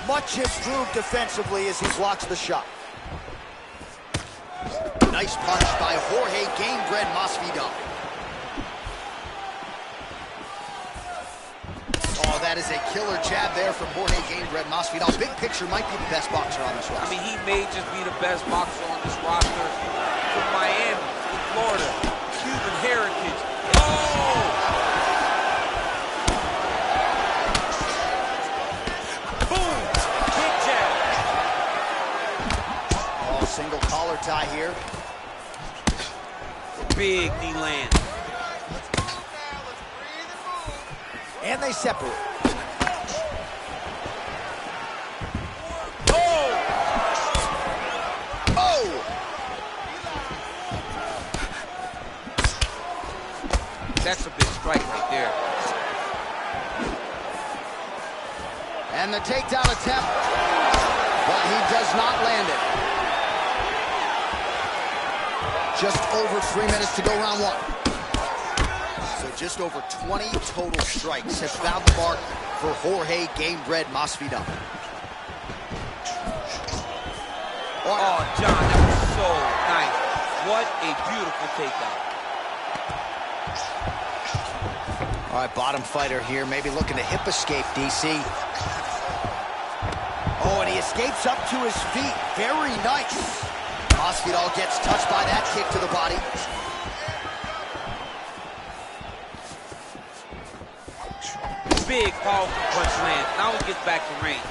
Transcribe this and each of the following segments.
Much improved defensively as he blocks the shot. Nice punch by Jorge Gamebred Masvidal. Oh, that is a killer jab there from Jorge Gamebred Masvidal. Big picture, might be the best boxer on this roster. I mean, he may just be the best boxer on this roster. From Miami, from Florida, Cuban heritage. Oh! Boom! Big jab. Oh, single collar tie here. Big knee land. And they separate. Oh! Oh! That's a big strike right there. And the takedown attempt, but he does not land it. Just over 3 minutes to go, round one. So just over 20 total strikes have found the mark for Jorge Gamebred Masvidal. Oh, John, that was so nice. What a beautiful takedown. All right, bottom fighter here, maybe looking to hip escape, DC. Oh, and he escapes up to his feet. Very nice. Masvidal gets touched by that kick to the body. Big, powerful punch lands. Now he gets back to range.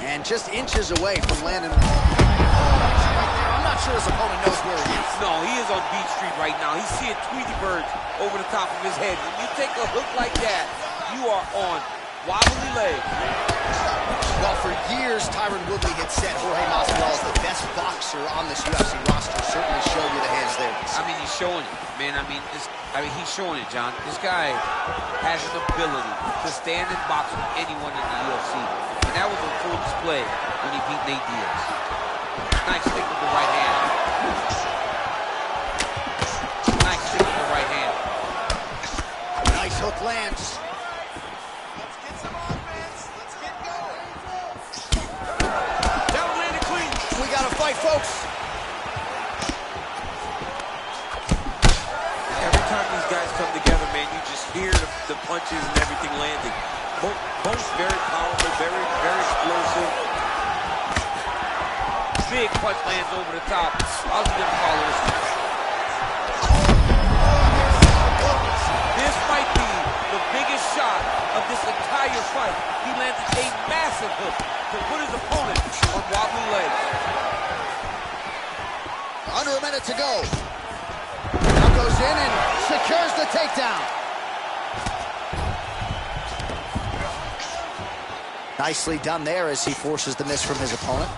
And just inches away from landing. I'm not sure his opponent knows where he is. No, he is on Beach Street right now. He's seeing Tweety birds over the top of his head. When you take a hook like that, you are on wobbly legs. Well, for years, Tyron Woodley had said Jorge Masvidal is the best boxer on this UFC roster. Certainly showed you the hands there. I mean, he's showing it, man. I mean, he's showing it, John. This guy has an ability to stand and box with anyone in the UFC. And that was on full display when he beat Nate Diaz. Nice stick with the right hand. Nice stick with the right hand. Nice hook lands. Let's get some offense. Let's get going. That one landed clean. We got to fight, folks. Every time these guys come together, man, you just hear the punches and everything landing. Both very powerful, very, very explosive. Big punch lands over the top. How's he gonna follow this one? This might be the biggest shot of this entire fight. He landed a massive hook to put his opponent on wobbly legs. Under a minute to go. Now goes in and secures the takedown. Nicely done there as he forces the miss from his opponent.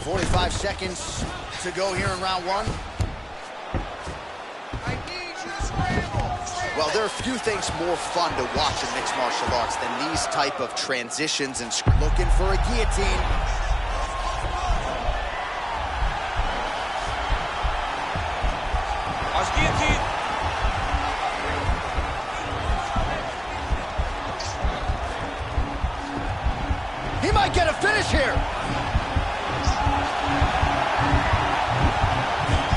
45 seconds to go here in round one. I need you to scramble. Well, there are few things more fun to watch in mixed martial arts than these type of transitions and looking for a guillotine. Watch guillotine. He might get a finish here.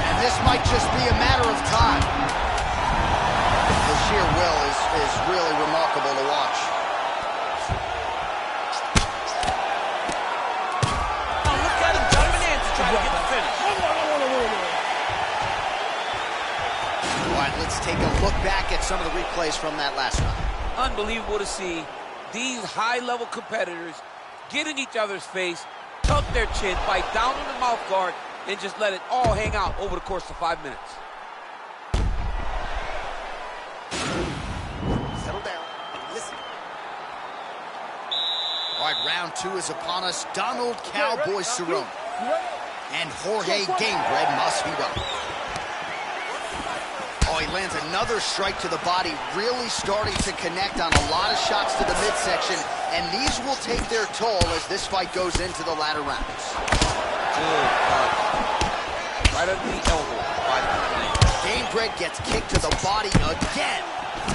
And this might just be a matter of time. The sheer will is really remarkable to watch. Oh, look at him jumping in to try to get the finish. All right, let's take a look back at some of the replays from that last round. Unbelievable to see these high-level competitors get in each other's face, tuck their chin, bite down on the mouth guard, and just let it all hang out over the course of 5 minutes. Settle down. Listen. All right, round two is upon us. Donald Cowboy Cerrone and Jorge Gamebred Masvidal. Oh, he lands another strike to the body, really starting to connect on a lot of shots to the midsection And these will take their toll as this fight goes into the latter rounds. Good right under the elbow by the lane. Gamebred gets kicked to the body again.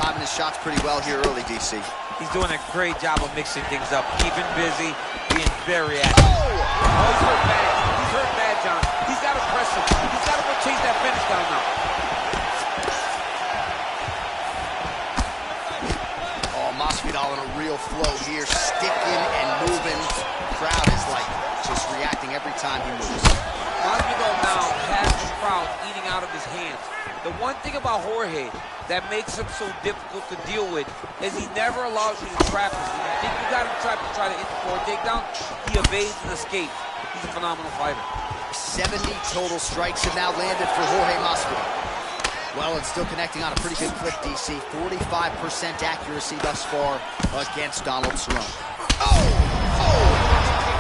Timing his shots pretty well here early, DC. He's doing a great job of mixing things up, keeping busy, being very active. Oh! He's hurt bad. He's hurt bad, John. He's got to press him. He's got to go chase that finish down now. Oh, Masvidal in a real flow here, sticking and moving. Crowd is like just reacting every time he moves. Masvidal now has the crowd eating out of his hands. The one thing about Jorge that makes him so difficult to deal with is he never allows you to trap him. When you think you got him trapped to try to hit for a takedown, he evades and escapes. He's a phenomenal fighter. 70 total strikes have now landed for Jorge Masvidal. Well, it's still connecting on a pretty good clip, DC. 45% accuracy thus far against Donald Cerrone. Kick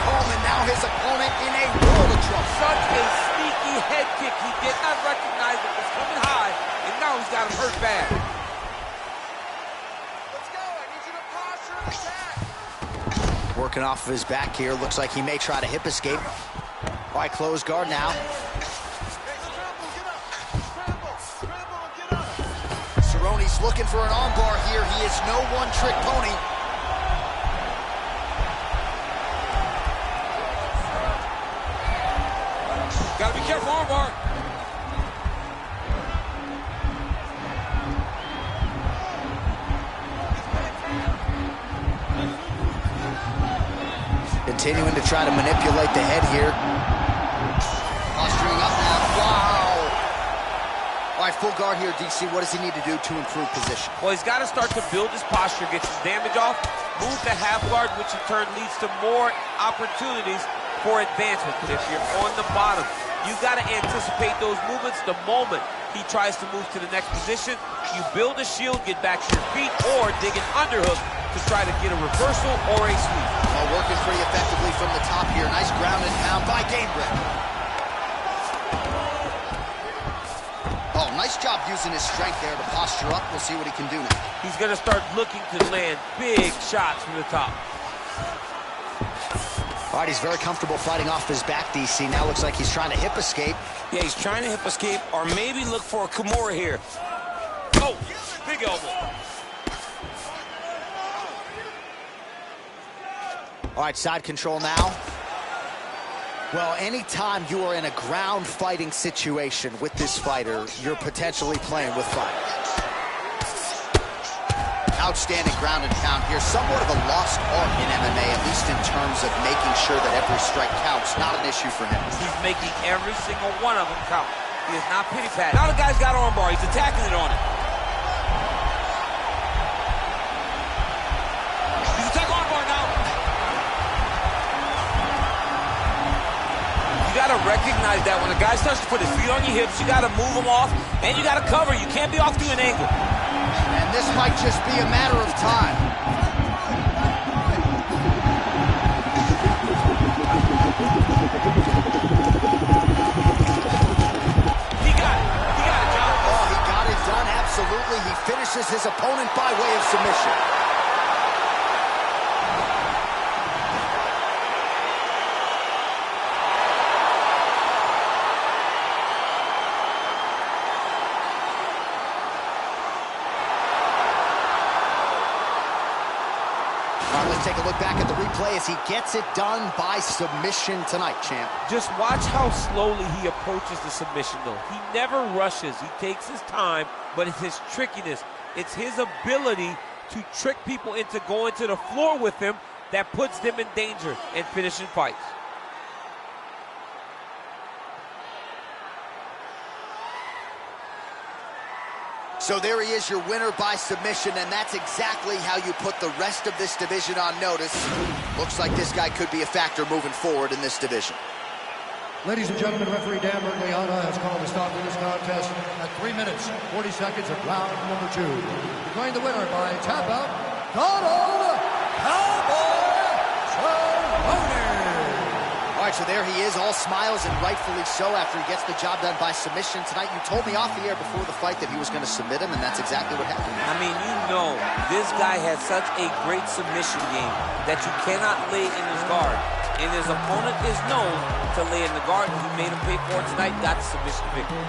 home, and now his opponent in a world of trouble. Such a sneaky head kick. He did not recognize it was coming high, and now he's got him hurt bad. Let's go. I need you to posture and attack. Working off of his back here. Looks like he may try to hip escape. All right, close guard now. Hey, scramble, get up. Scramble and get up. Cerrone's looking for an armbar here. He is no one-trick pony. Gotta be careful, armbar. Continuing to try to manipulate the head here. Posturing up now. Wow. All right, full guard here, DC. What does he need to do to improve position? Well, he's got to start to build his posture, get some damage off, move to half guard, which in turn leads to more opportunities for advancement. But if you're on the bottom, you got to anticipate those movements the moment he tries to move to the next position. You build a shield, get back to your feet, or dig an underhook to try to get a reversal or a sweep. Well, working pretty effectively from the top here. Nice ground and pound by Gamebred. Oh, nice job using his strength there to posture up. We'll see what he can do now. He's going to start looking to land big shots from the top. All right, he's very comfortable fighting off his back, DC. Now looks like he's trying to hip escape. Yeah, he's trying to hip escape or maybe look for a Kimura here. Oh, big elbow. All right, side control now. Well, anytime you are in a ground fighting situation with this fighter, you're potentially playing with fire. Outstanding ground and pound here. Somewhat of a lost art in MMA, at least in terms of making sure that every strike counts. Not an issue for him. He's making every single one of them count. He is not pity-patting. Now the guy's got armbar. He's attacking it on it. He's attacking armbar now. You got to recognize that when a guy starts to put his feet on your hips, you got to move him off, and you got to cover. You can't be off to an angle. And this might just be a matter of time. He got it. He got it, John. Oh, he got it done, absolutely. He finishes his opponent by way of submission. All right, let's take a look back at the replay as he gets it done by submission tonight, champ. Just watch how slowly he approaches the submission, though. He never rushes. He takes his time, but it's his trickiness. It's his ability to trick people into going to the floor with him that puts them in danger and finishing fights. So there he is, your winner by submission, and that's exactly how you put the rest of this division on notice. Looks like this guy could be a factor moving forward in this division. Ladies and gentlemen, referee Dan Bergliana has called a stop to this contest at 3 minutes, 40 seconds of round number 2. Declaring the winner by tap out, Donald Cowboy Cerrone. All right, so there he is, all smiles and rightfully so after he gets the job done by submission tonight. You told me off the air before the fight that he was going to submit him, and that's exactly what happened. I mean, you know, this guy has such a great submission game that you cannot lay in his guard. And his opponent is known to lay in the guard, and he made him pay for it tonight, got the submission victory.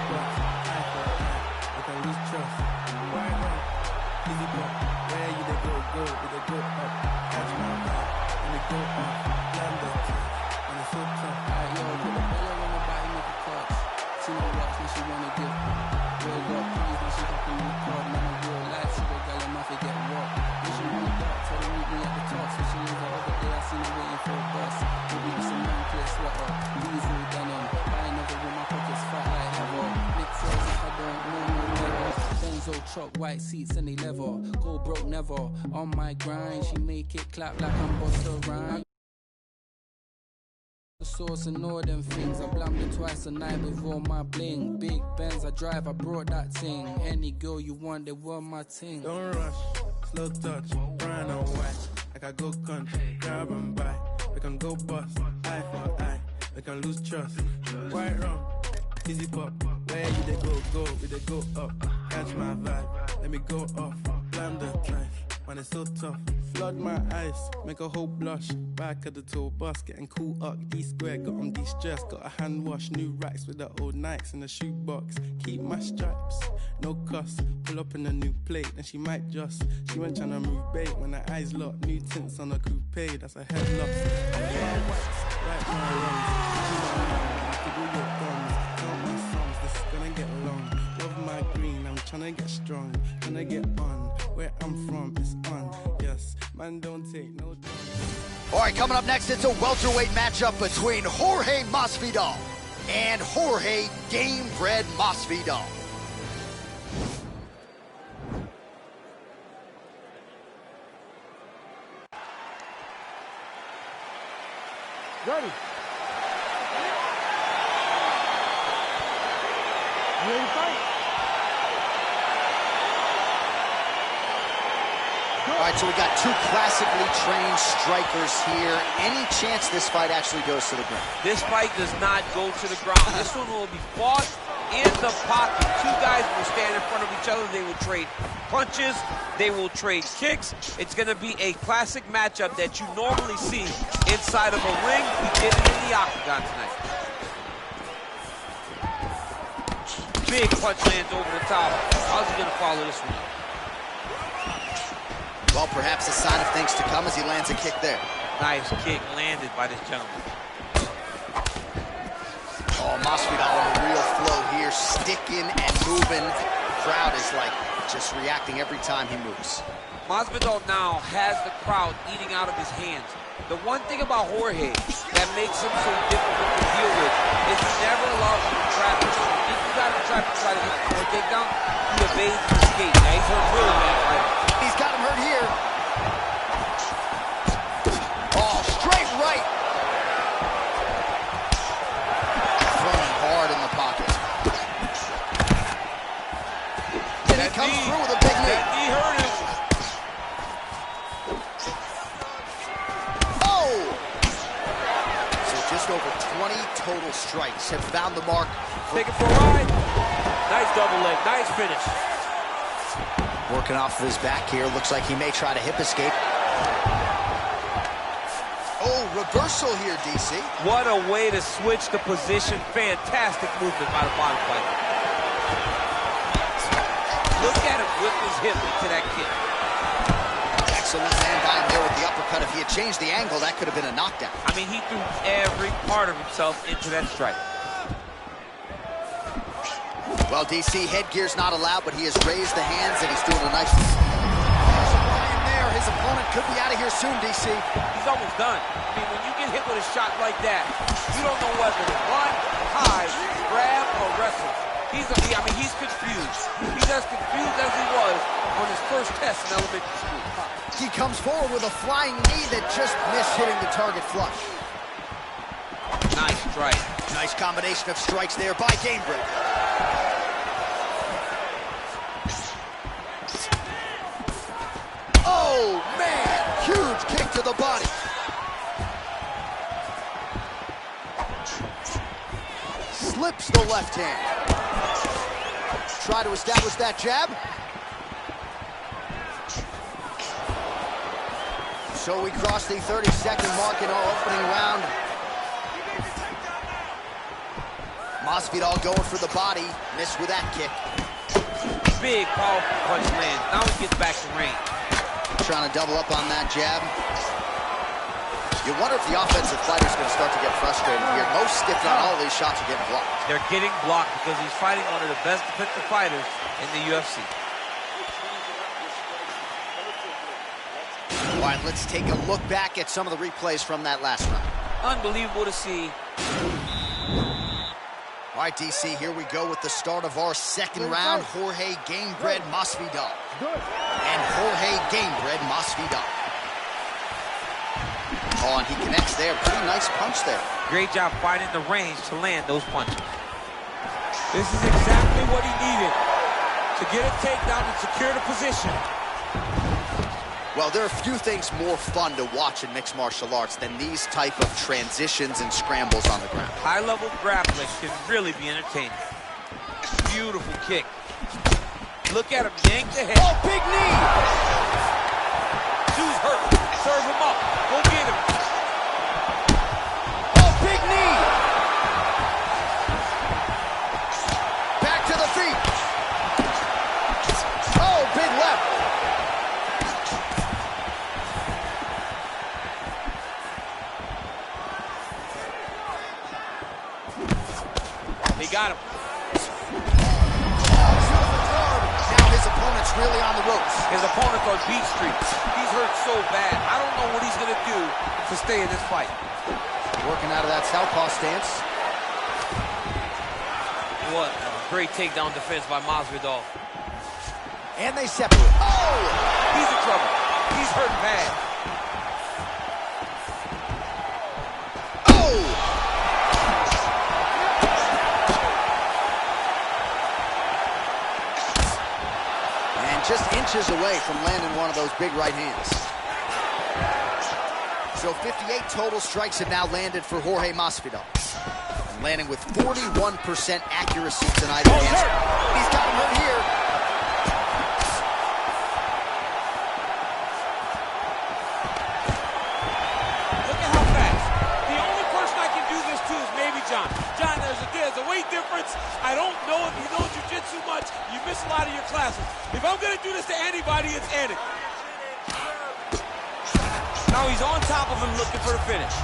Truck, white seats and they leather. Go broke never. On my grind, she make it clap like I'm Busta Rhymes. The sauce and all them things. I blammed it twice a night with all my bling. Big Benz I drive, I brought that thing. Any girl you want, they want my ting. Don't rush, slow touch, brown and white. Like I go country, grab and buy. We can go bust, eye for eye. We can lose trust. White rum, easy pop. Where you they go, we they go up. Catch my vibe, let me go off. Blam the drive, man it's so tough. Flood my eyes, make a whole blush. Back at the tour bus, getting cool up. D-square, got on de-stress. Got a hand wash, new racks with the old Nikes in the shoebox. Keep my stripes, no cuss. Pull up in a new plate, and she might just. She went tryna move bait when her eyes locked. New tints on a coupe, that's a head loss. Right my wrongs, you do your thumbs. Count my songs, this is gonna get long. Love my green, I'm tryna get strong. Tryna get on, where I'm from, it's on. Yes, man don't take no. All right, coming up next, it's a welterweight matchup between Jorge Masvidal and Jorge Gamebred Masvidal. Ready. You ready to fight? All right, so we got two classically trained strikers here. Any chance this fight actually goes to the ground? This fight does not go to the ground. This one will be fought in the pocket. Two guys will stand in front of each other. They will trade punches. They will trade kicks. It's going to be a classic matchup that you normally see inside of a ring. We did it in the octagon tonight. Big punch lands over the top. How's he going to follow this one up? Well, perhaps a sign of things to come as he lands a kick there. Nice kick landed by this gentleman. Oh, Masvidal on a real flow here, sticking and moving. The crowd is like just reacting every time he moves. Masvidal now has the crowd eating out of his hands. The one thing about Jorge that makes him so difficult to deal with is he never allows you to trap him. If you got him trapped and try to hit a takedown, he evades and escapes. Now he's hurt really bad, right? He's got him hurt here. Oh, straight right. Throwing hard in the pocket. And he comes through with a big knee. That knee hurt him. Oh! So just over 20 total strikes have found the mark. Take it for a ride. Nice double leg. Nice finish. Working off of his back here. Looks like he may try to hip escape. Oh, reversal here, DC. What a way to switch the position. Fantastic movement by the bottom fighter. Look at him whip his hip into that kick. Excellent land by him there with the uppercut. If he had changed the angle, that could have been a knockdown. I mean, he threw every part of himself into that strike. Well, DC, headgear's not allowed, but he has raised the hands, and he's doing a nice... there. His opponent could be out of here soon, DC. He's almost done. I mean, when you get hit with a shot like that, you don't know whether to run, hide, grab, or wrestle. He's confused. He's as confused as he was on his first test in elementary school. He comes forward with a flying knee that just missed hitting the target flush. Nice strike. Nice combination of strikes there by Gamebred. Oh, man! Huge kick to the body. Slips the left hand. Try to establish that jab. So we cross the 30-second mark in our opening round. Masvidal going for the body. Missed with that kick. Big, powerful punch lands. Now he gets back to range. Trying to double up on that jab. You wonder if the offensive fighter's going to start to get frustrated here. Most, if not all, of these shots are getting blocked. They're getting blocked because he's fighting one of the best defensive fighters in the UFC. All right, let's take a look back at some of the replays from that last round. Unbelievable to see. All right, DC, here we go with the start of our second round. Jorge Gamebred Masvidal. And Jorge Gamebred Masvidal. Oh, and he connects there. Pretty nice punch there. Great job finding the range to land those punches. This is exactly what he needed to get a takedown and secure the position. Well, there are few things more fun to watch in mixed martial arts than these type of transitions and scrambles on the ground. High-level grappling can really be entertaining. Beautiful kick. Look at him yank the head. Oh, big knee! Dude's hurt. Serve him up. Go get him. Oh, big knee! Back to the feet. Oh, big left. He got him. Now his opponent's really on the ropes. His opponent's on beat street. He's hurt so bad. I don't know what he's going to do to stay in this fight. Working out of that southpaw stance. What a great takedown defense by Masvidal. And they separate. Oh! He's in trouble. He's hurt bad. Oh! And just inches away from landing one of those big right hands. So 58 total strikes have now landed for Jorge Masvidal. And landing with 41% accuracy tonight against. He's got him hurt here. Look at how fast. The only person I can do this to is maybe John. John, there's a weight difference. I don't know if you know jiu-jitsu much. You miss a lot of your classes. If I'm going to do this to anybody, it's Anik. Now he's on top of him looking for the finish.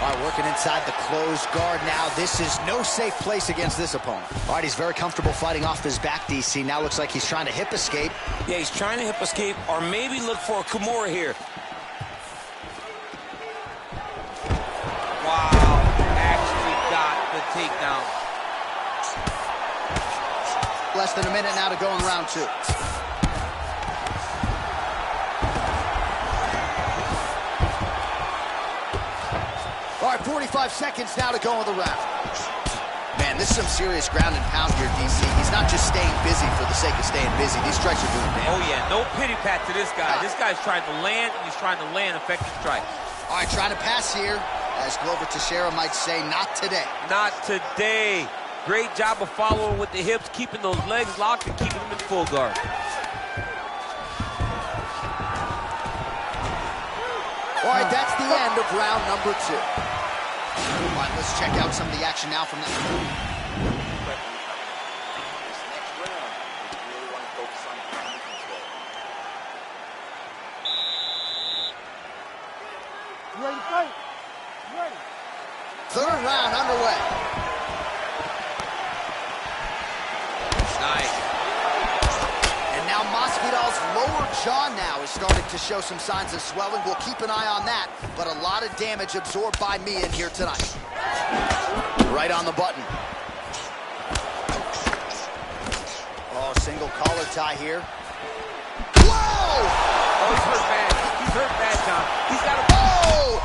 All right, working inside the closed guard now. This is no safe place against this opponent. All right, he's very comfortable fighting off his back, DC. Now looks like he's trying to hip escape. Yeah, he's trying to hip escape or maybe look for a Kimura here. Wow, actually got the takedown. Less than a minute now to go in round two. All right, 45 seconds now to go in the round. Man, this is some serious ground and pound here, DC. He's not just staying busy for the sake of staying busy. These strikes are doing damage. Oh, yeah, no pity pat to this guy. This guy's trying to land, and he's trying to land effective strikes. All right, trying to pass here. As Glover Teixeira might say, not today. Not today. Great job of following with the hips, keeping those legs locked and keeping them in full guard. All right, that's the end of round number two. All right, let's check out some of the action now from that. This next round, you really want to focus on ground control. You ready to fight? You ready? Third round underway. Nice. And now Masvidal's lower jaw now is starting to show some signs of swelling. We'll keep an eye on that, but a lot of damage absorbed by me in here tonight. Right on the button. Oh, single collar tie here. Whoa! Oh, he's hurt bad. He's hurt bad, John. He's got a... Oh!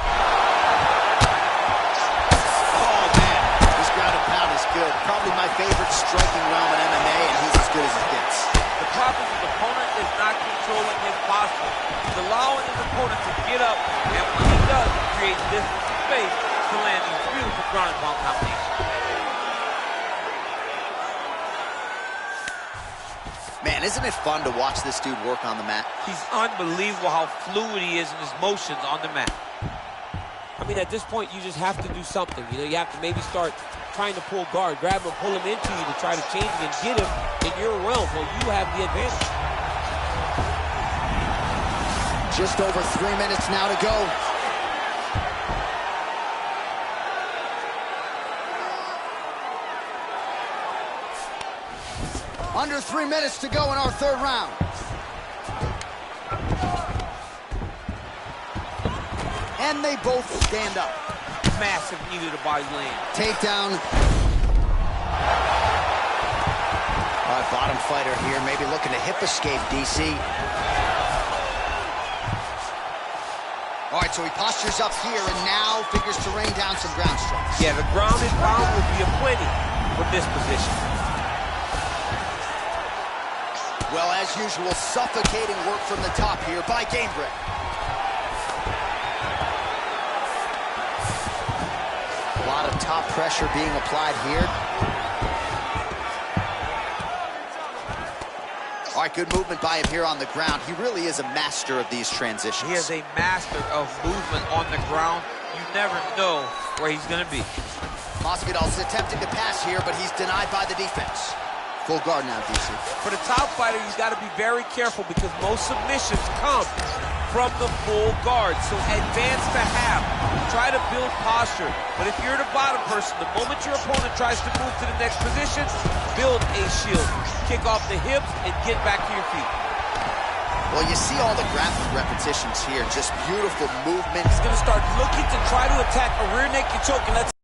Oh, man. This ground and pound is good. Probably my favorite striking realm in MMA, and he's as good as it gets. The problem is his opponent is not controlling his posture. He's allowing his opponent to get up, and when he does, he creates distance. space to land these beautiful ground and pound combinations. Man, isn't it fun to watch this dude work on the mat? He's unbelievable how fluid he is in his motions on the mat. I mean, at this point, you just have to do something. You know, you have to maybe start trying to pull guard, grab him, pull him into you to try to change him and get him in your realm where you have the advantage. Just over 3 minutes now to go. Under 3 minutes to go in our third round. And they both stand up. Massive knee to the body land. Takedown. All right, bottom fighter here, maybe looking to hip escape, DC. All right, so he postures up here and now figures to rain down some ground strikes. Yeah, the ground and pound will be aplenty from this position. Well, as usual, suffocating work from the top here by Gamebred. A lot of top pressure being applied here. All right, good movement by him here on the ground. He really is a master of these transitions. He is a master of movement on the ground. You never know where he's going to be. Masvidal's attempting to pass here, but he's denied by the defense. Full guard now, DC. For the top fighter, he's got to be very careful because most submissions come from the full guard. So advance to half. Try to build posture. But if you're the bottom person, the moment your opponent tries to move to the next position, build a shield. Kick off the hips and get back to your feet. Well, you see all the graphic repetitions here. Just beautiful movement. He's going to start looking to try to attack a rear naked choke, and let's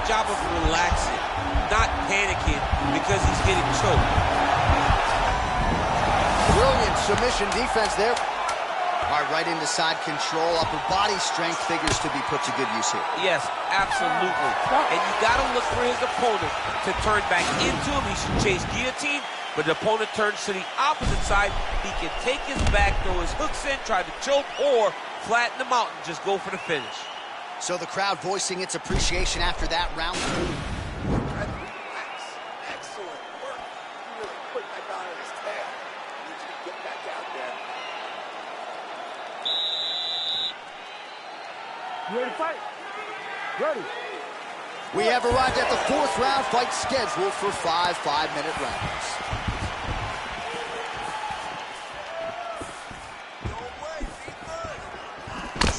job of relaxing, not panicking because he's getting choked. Brilliant submission defense there. All right, right into side control. Upper body strength figures to be put to good use here. Yes, absolutely. And you got to look for his opponent to turn back into him. He should chase guillotine, but the opponent turns to the opposite side. He can take his back, throw his hooks in, try to choke, or flatten him out and just go for the finish. So the crowd voicing its appreciation after that round. Excellent work. You really put that guy on his tail. I need you to get back out there. You ready to fight? Ready. We have arrived at the fourth round, fight scheduled for 5 5-minute rounds.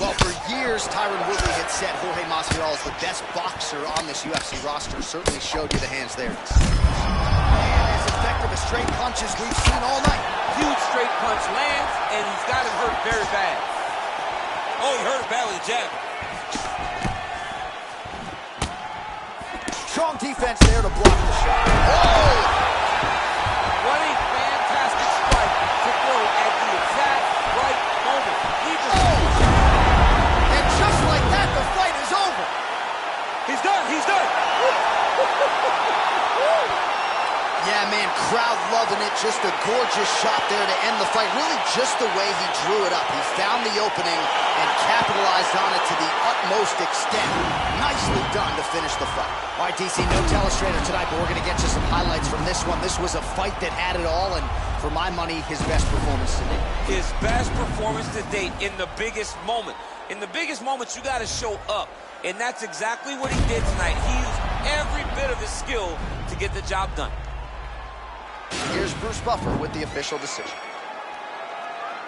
Well, for years, Tyron Woodley had said Jorge Masvidal is the best boxer on this UFC roster. Certainly showed you the hands there. And as effective as straight punches we've seen all night. Huge straight punch lands, and he's got him hurt very bad. Oh, he hurt him bad with a jab. Strong defense there to block the shot. Oh! What a fantastic strike to throw at the exact right moment. And just like that, the fight is over. He's done. He's done. Yeah, man, crowd loving it. Just a gorgeous shot there to end the fight. Really just the way he drew it up. He found the opening and capitalized on it to the utmost extent. Nicely done to finish the fight. All right, DC, no telestrator tonight, but we're going to get you some highlights from this one. This was a fight that had it all, and for my money, his best performance to date. His best performance to date in the biggest moment. In the biggest moments, you got to show up, and that's exactly what he did tonight. He used every bit of his skill to get the job done. Here's Bruce Buffer with the official decision.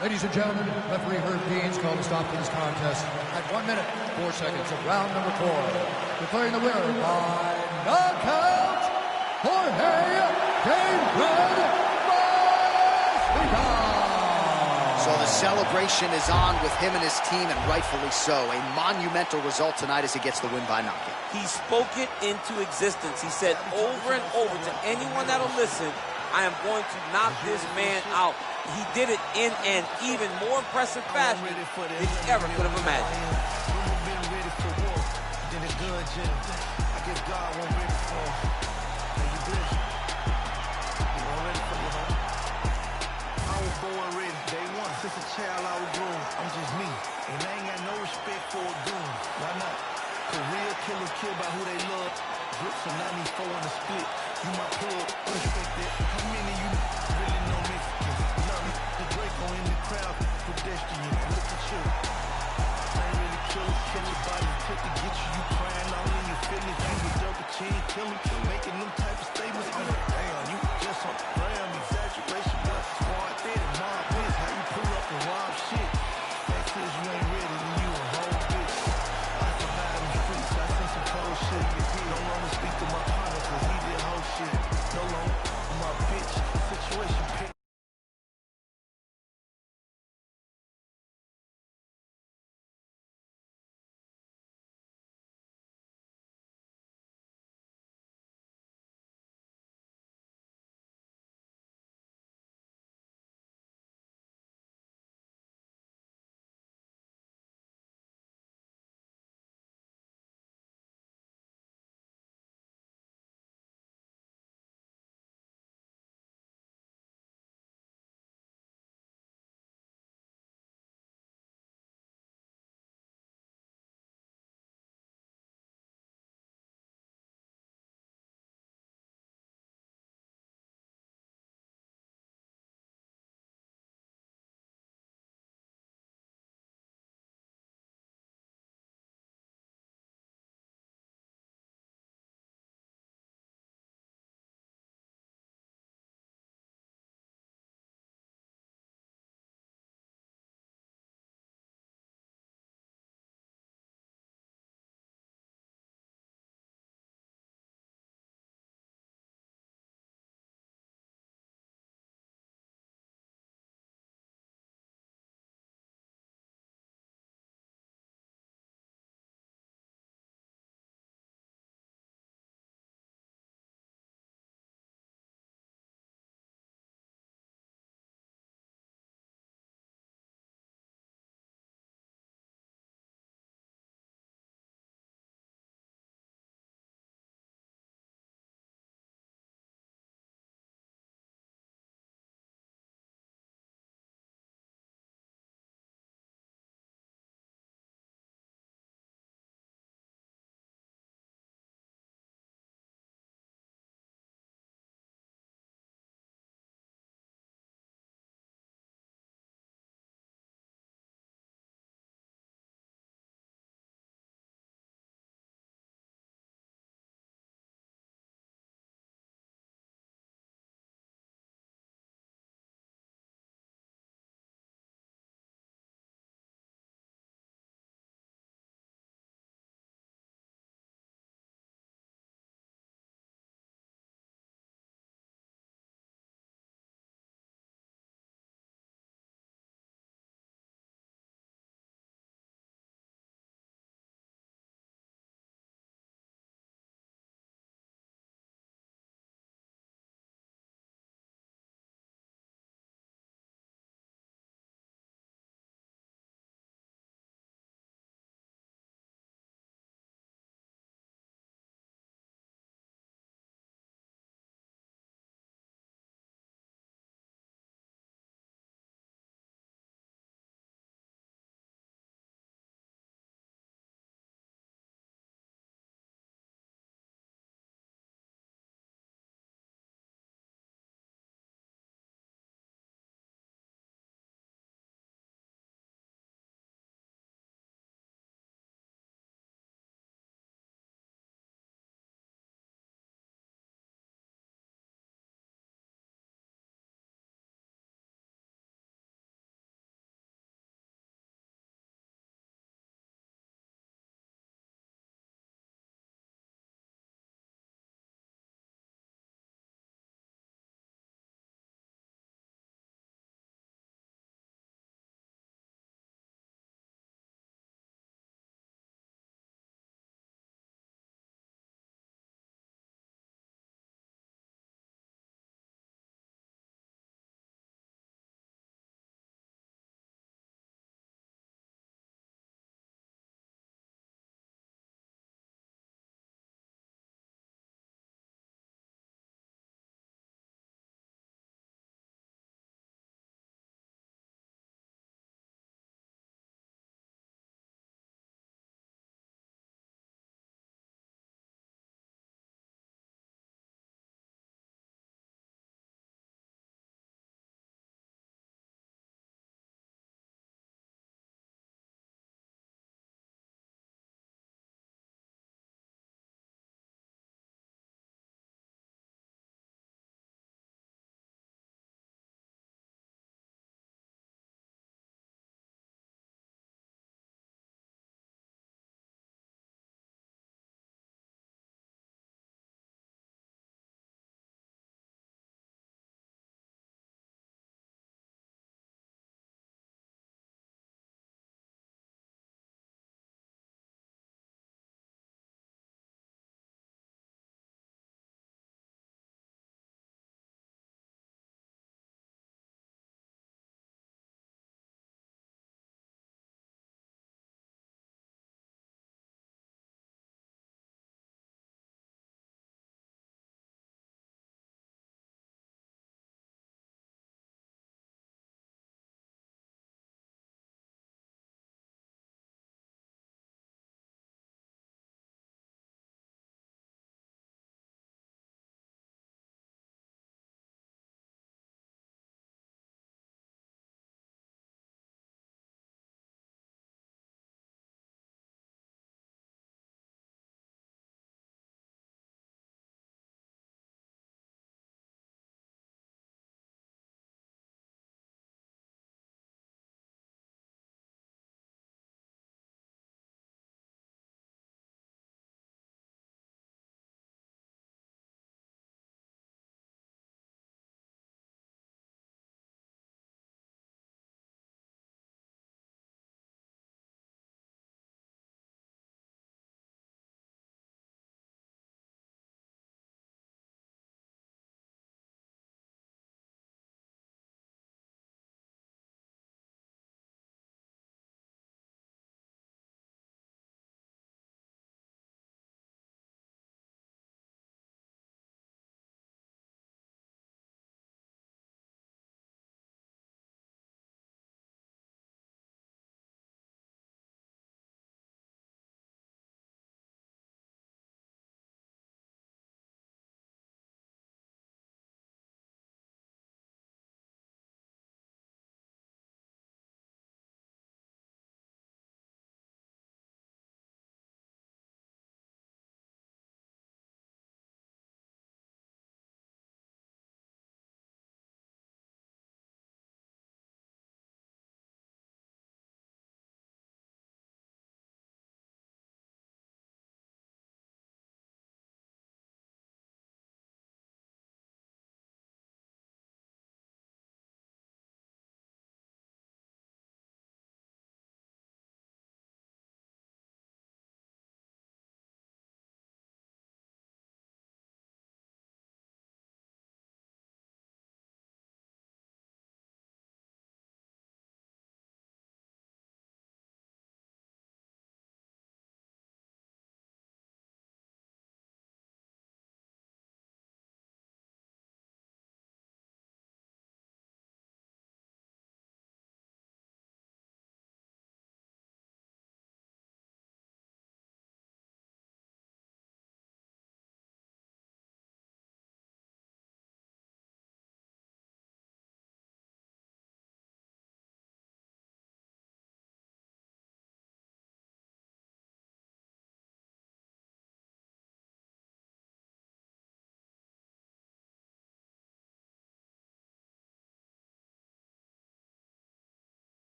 Ladies and gentlemen, referee Herb Dean's called a stop to this contest at 1 minute, 4 seconds of round number 4. Declaring the winner by knockout, Jorge Gamebred Masvidal. So the celebration is on with him and his team, and rightfully so. A monumental result tonight as he gets the win by knockout. He spoke it into existence. He said over and over to anyone that'll listen, I am going to knock this man out. He did it in an even more impressive fashion than he ever could have imagined. I guess God wasn't ready for wasn't ready. Day one, since a child I was growing. I'm just me, and I ain't got no respect for a goon. Why not? Cause real killers kill by who they love. Grips a 94 in the split. You my plug, respect that. How many you really know Mexicans? None. The Draco in the crowd, pedestrian. Look at you. I ain't really killers, catch your body quick to get you. You crying all in your feelings. You was double chin killing, making them type of statements. I'm like, damn, you just on the gram, exaggeration. But squad dead and mob this. How you pull up and rob shit? Fact is you ain't ready, then you a whole bitch. I survived them streets, I seen some cold shit. No longer speak to my partner, cause he did whole shit. No longer my bitch, situation pick.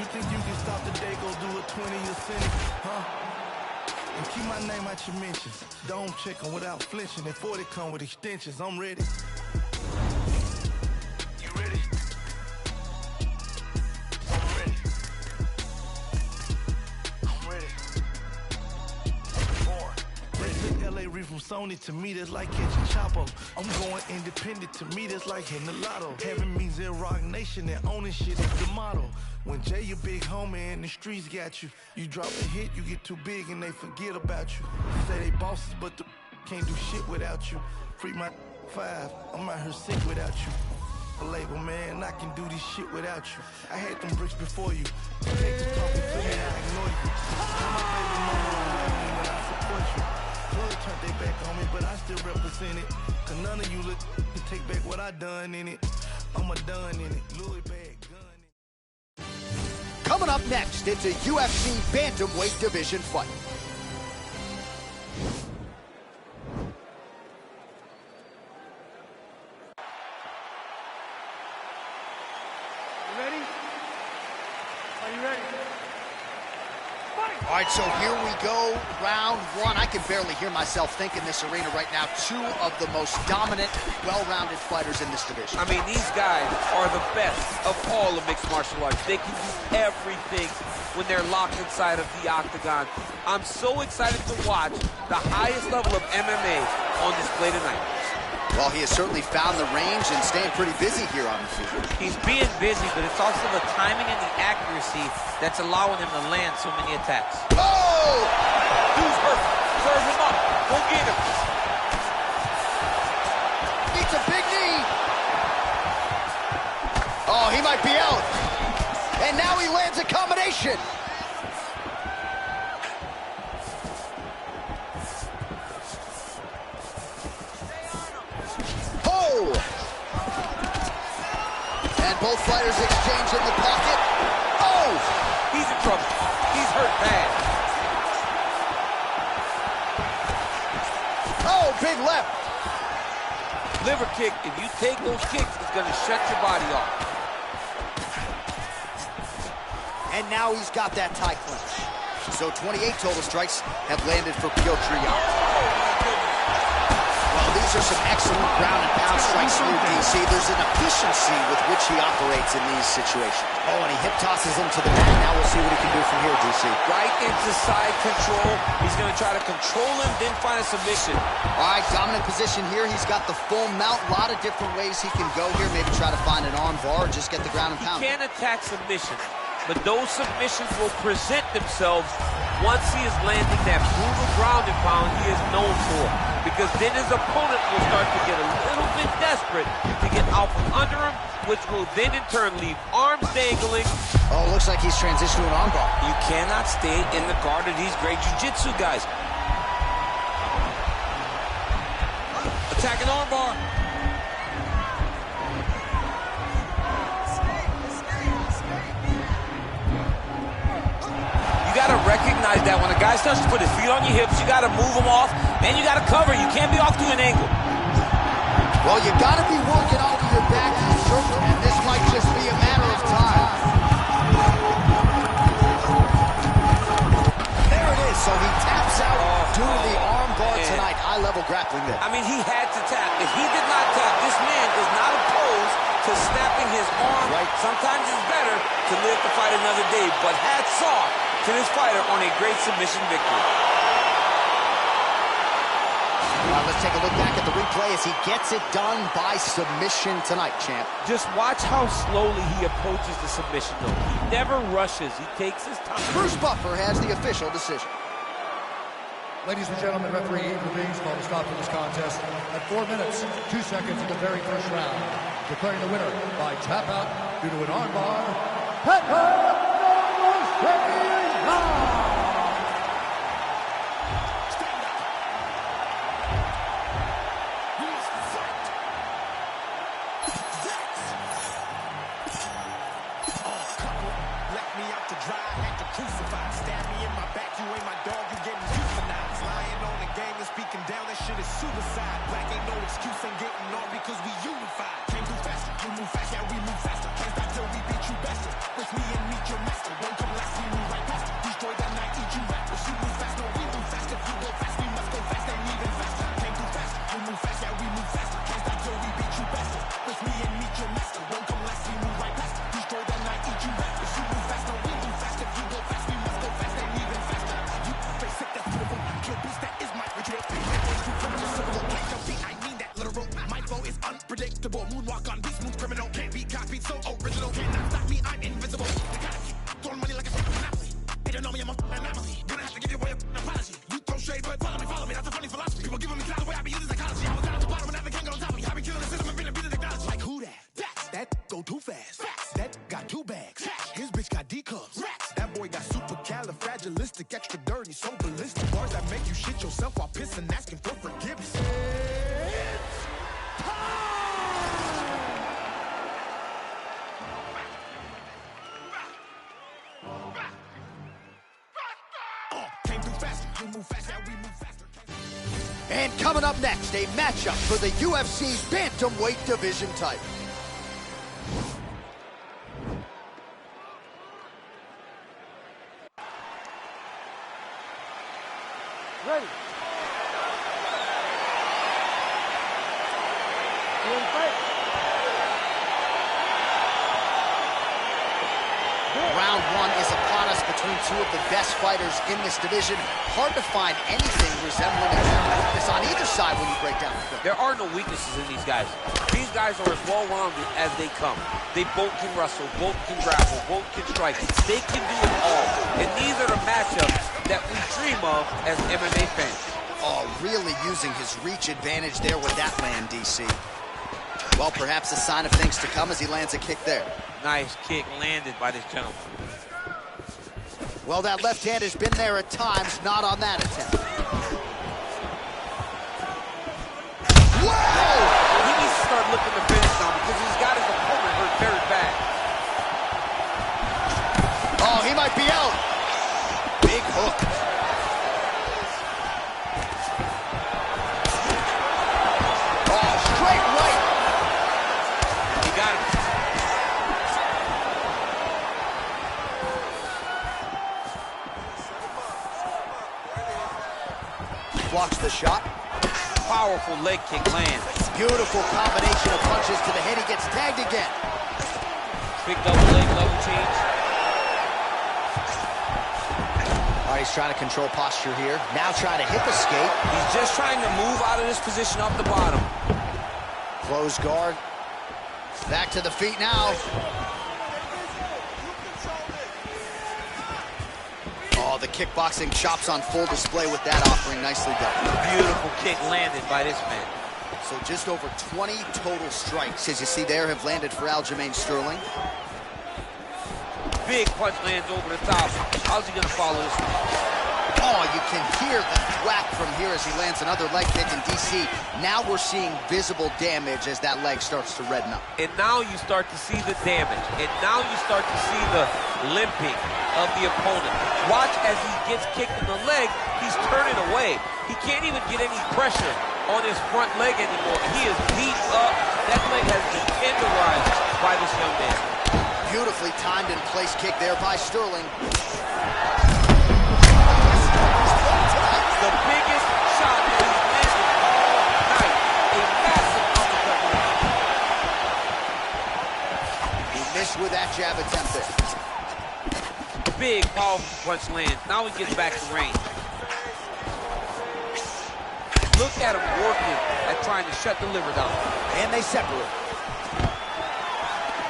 You think you can stop the day, go do a 20 Yosemite, huh? And keep my name out your mentions. Dome checking without flinching. And 40 come with extensions. I'm ready. You ready? I'm ready. I'm ready. More. They took LA Reef from Sony. To me, that's like catching Chapo. I'm going independent. To me, that's like hitting the lotto. Heaven means in Rock Nation, and owning shit is the motto. When Jay, your big homie, and the streets got you. You drop a hit, you get too big, and they forget about you. Say they bosses, but the can't do shit without you. Free my 5, I'm out here sick without you. A label, man, I can do this shit without you. I had them bricks before you. Take the talking to me, I ignore you. Tell my baby mama I love you when I support you. Hood turned they back on me, but I still represent it. Cause none of you look to take back what I done in it. I'm a done in it. Louis bag, gun. Coming up next, it's a UFC bantamweight division fight. You ready? Are you ready? All right, so here we go, round one. I can barely hear myself think in this arena right now. Two of the most dominant, well-rounded fighters in this division. I mean, these guys are the best of all of mixed martial arts. They can do everything when they're locked inside of the octagon. I'm so excited to watch the highest level of MMA on display tonight. Well, he has certainly found the range and staying pretty busy here on the field. He's being busy, but it's also the timing and the accuracy that's allowing him to land so many attacks. Oh! Dude's hurt. Serve him up. Go get him. It's a big knee. Oh, he might be out. And now he lands a combination. And both fighters exchange in the pocket. Oh! He's in trouble. He's hurt bad. Oh, big left. Liver kick. If you take those kicks, it's going to shut your body off. And now he's got that tie clinch. So 28 total strikes have landed for Piotr Yan. Well, these are some excellent ground and pound strikes here, DC. There's an efficiency with which he operates in these situations. Oh, and he hip tosses him to the mat. Now we'll see what he can do from here, DC. Right into side control. He's going to try to control him, then find a submission. All right, dominant position here. He's got the full mount. A lot of different ways he can go here. Maybe try to find an arm bar or just get the ground and pound. He can attack submissions, but those submissions will present themselves once he is landing that brutal ground and pound he is known for. Because then his opponent will start to get a little bit desperate to get out from under him, which will then in turn leave arms dangling. Oh, looks like he's transitioned to an armbar. You cannot stay in the guard of these great jiu-jitsu guys. Attacking armbar. You got to recognize that when a guy starts to put his feet on your hips, you got to move him off, and you got to cover. You can't be off to an angle. Well, you got to be working over your back to the circle, and this might just be a matter of time. There it is. So he taps out due to the arm bar tonight. High-level grappling there. I mean, he had to tap. If he did not tap, this man is not opposed to snapping his arm. Right. Sometimes it's better to live to fight another day, but hats off to this fighter on a great submission victory. All right, let's take a look back at the replay as he gets it done by submission tonight, champ. Just watch how slowly he approaches the submission, though. He never rushes. He takes his time. Bruce Buffer has the official decision. Ladies and gentlemen, referee Ian Levine called a stop to this contest at 4 minutes, 2 seconds of the very first round, declaring the winner by tap out due to an armbar, Petr Nurmagomedov. Suicide. Black ain't no excuse, ain't getting on because we unified. Can't do faster, you move fast, yeah, we move faster. Can't stop till we beat you back. faster. With me and meet your master. Won't come last, we move right past. Destroy that night, eat you rapper. She move fast, no, we move fast. If you go fast, we must go fast and even faster. Came through fast, you move fast, yeah, we move faster. Can't stop till we beat you bastard. With me and meet your master. Won't come last, we move right past. Destroy that night, eat you rapper. She move fast, no, we move fast. If you go fast, we must go fast and even faster. You basic, that's beautiful. Kill beast, that is my ritual. I mean that literal. My flow is unpredictable. Moonwalk on beat, smooth criminal. Can't be copied, so original. Cannot stop me, I'm invisible. The kind of throwing money like a monopoly. They don't know me, I'm an anomaly. Gonna have to give you away an apology. You throw shade, but follow me. That's a funny philosophy. People giving me clout the way I be using psychology. I was down at the bottom and now they can't get on top of me. I be killing the system and been the technology. Like who that? That go too fast. That got 2 bags. His bitch got D cups. That boy got supercalifragilistic, extra dirty, so ballistic. Bars that make you shit yourself while pissing, asking for forgiveness. Came through faster, you move faster, we move faster. And coming up next, a matchup for the UFC Bantamweight Division title. Ready. You ready to fight? Round 1 is upon us between 2 of the best fighters in this division. Hard to find anything resembling a weakness on either side when you break down the film. There are no weaknesses in these guys. These guys are as well-rounded as they come. They both can wrestle, both can grapple, both can strike. They can do it all. And these are the matchups that we dream of as MMA fans. Oh, really using his reach advantage there with that land, DC. Well, perhaps a sign of things to come as he lands a kick there. Nice kick landed by this gentleman. Well, that left hand has been there at times, not on that attempt. Whoa! He needs to start looking to finish now because he's got his opponent hurt very bad. Oh, he might be out. Big hook. Oh, straight right. He got him. Blocks the shot. Powerful leg kick lands. Beautiful combination of punches to the head. He gets tagged again. Big double leg level change. All right, he's trying to control posture here. Now trying to hit the skate. He's just trying to move out of this position off the bottom. Close guard. Back to the feet now. Oh, the kickboxing chops on full display with that offering. Nicely done. Beautiful kick landed by this man. So just over 20 total strikes, as you see there, have landed for Aljamain Sterling. Big punch lands over the top. How's he going to follow this one? Oh, you can hear the whack from here as he lands another leg kick in DC. Now we're seeing visible damage as that leg starts to redden up. And now you start to see the damage. And now you start to see the limping of the opponent. Watch as he gets kicked in the leg, he's turning away. He can't even get any pressure on his front leg anymore. He is beat up. That leg has been tenderized by this young man. Beautifully timed and placed kick there by Sterling. The biggest shot that he's landed all night. A massive uppercut. He missed with that jab attempt there. Big, powerful punch lands. Now he gets back to range. Look at him working at trying to shut the liver down. And they separate.